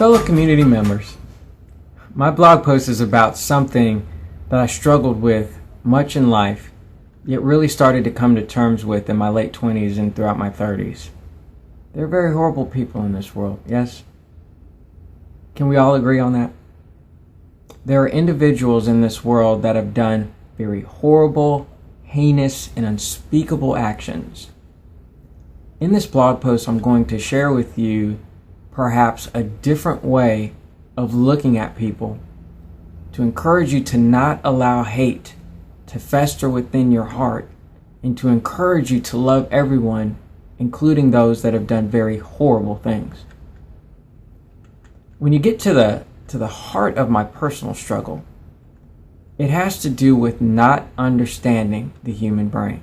Fellow community members, my blog post is about something that I struggled with much in life, yet really started to come to terms with in my late 20s and throughout my 30s. There are very horrible people in this world, yes? Can we all agree on that? There are individuals in this world that have done very horrible, heinous, and unspeakable actions. In this blog post, I'm going to share with you perhaps a different way of looking at people to encourage you to not allow hate to fester within your heart and to encourage you to love everyone, including those that have done very horrible things. When you get to the heart of my personal struggle, it has to do with not understanding the human brain.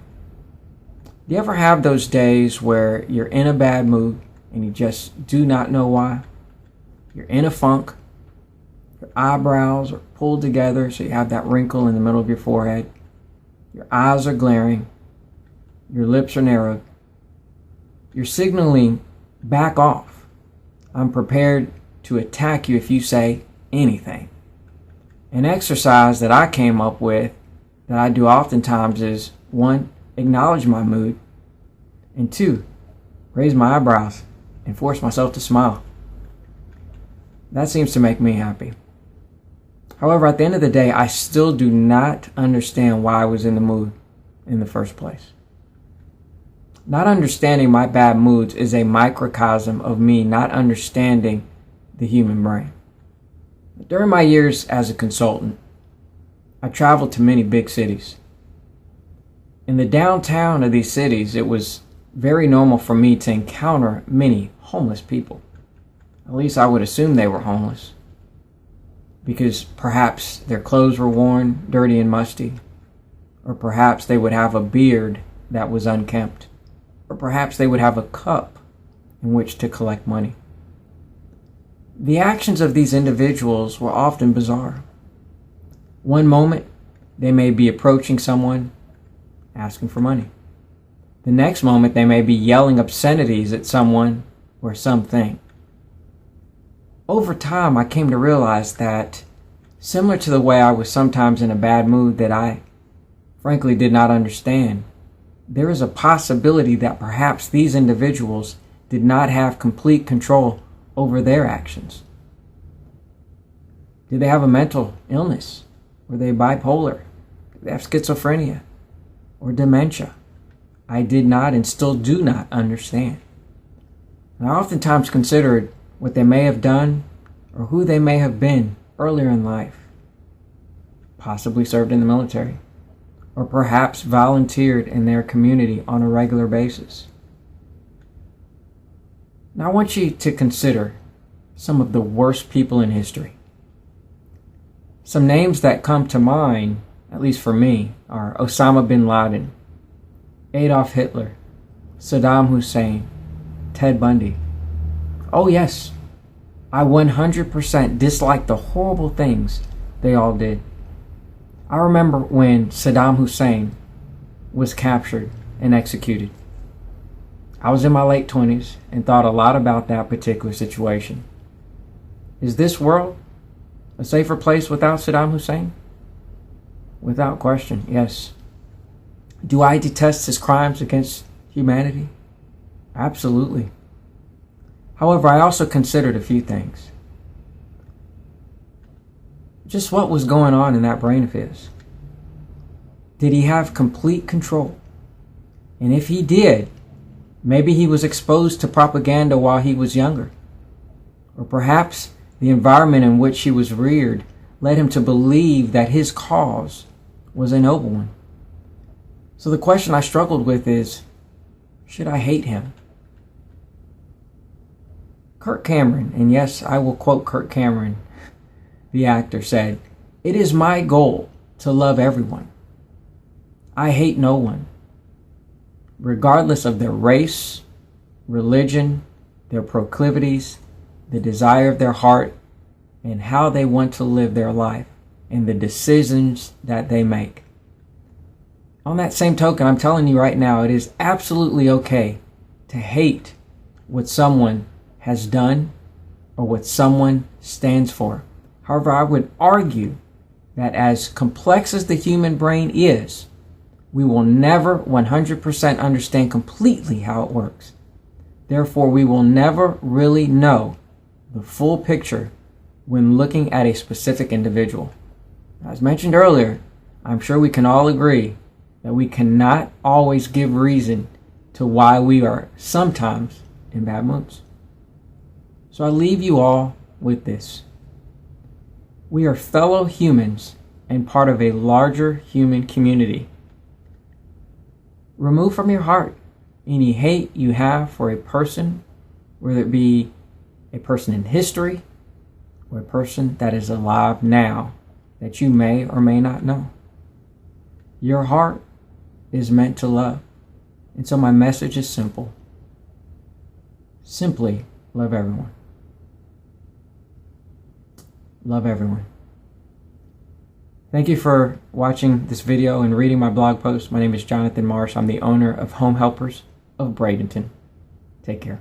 Do you ever have those days where you're in a bad mood and you just do not know why? You're in a funk, your eyebrows are pulled together so you have that wrinkle in the middle of your forehead, your eyes are glaring, your lips are narrowed. You're signaling, back off. I'm prepared to attack you if you say anything. An exercise that I came up with that I do oftentimes is 1, acknowledge my mood, and 2, raise my eyebrows and force myself to smile. That seems to make me happy. However, at the end of the day, I still do not understand why I was in the mood in the first place. Not understanding my bad moods is a microcosm of me not understanding the human brain. During my years as a consultant, I traveled to many big cities. In the downtown of these cities, it was very normal for me to encounter many homeless people. At least I would assume they were homeless, because perhaps their clothes were worn, dirty and musty, or perhaps they would have a beard that was unkempt, or perhaps they would have a cup in which to collect money. The actions of these individuals were often bizarre. One moment, they may be approaching someone, asking for money. The next moment, they may be yelling obscenities at someone or something. Over time, I came to realize that, similar to the way I was sometimes in a bad mood that I frankly did not understand, there is a possibility that perhaps these individuals did not have complete control over their actions. Did they have a mental illness? Were they bipolar? Did they have schizophrenia or dementia? I did not and still do not understand. And I oftentimes considered what they may have done or who they may have been earlier in life. Possibly served in the military, or perhaps volunteered in their community on a regular basis. Now I want you to consider some of the worst people in history. Some names that come to mind, at least for me, are Osama bin Laden, Adolf Hitler, Saddam Hussein, Ted Bundy. Oh yes, I 100% dislike the horrible things they all did. I remember when Saddam Hussein was captured and executed. I was in my late 20s and thought a lot about that particular situation. Is this world a safer place without Saddam Hussein? Without question, yes. Do I detest his crimes against humanity? Absolutely. However, I also considered a few things. Just what was going on in that brain of his? Did he have complete control? And if he did, maybe he was exposed to propaganda while he was younger. Or perhaps the environment in which he was reared led him to believe that his cause was a noble one. So the question I struggled with is, should I hate him? Kirk Cameron, and yes, I will quote Kirk Cameron, the actor, said, "It is my goal to love everyone. I hate no one, regardless of their race, religion, their proclivities, the desire of their heart, and how they want to live their life, and the decisions that they make." On that same token, I'm telling you right now, it is absolutely okay to hate what someone has done or what someone stands for. However, I would argue that as complex as the human brain is, we will never 100% understand completely how it works. Therefore, we will never really know the full picture when looking at a specific individual. As mentioned earlier, I'm sure we can all agree that we cannot always give reason to why we are sometimes in bad moods. So I leave you all with this. We are fellow humans and part of a larger human community. Remove from your heart any hate you have for a person, whether it be a person in history or a person that is alive now that you may or may not know. Your heart is meant to love. And so my message is simple. Simply love everyone. Love everyone. Thank you for watching this video and reading my blog post. My name is Jonathan Marsh. I'm the owner of Home Helpers of Bradenton. Take care.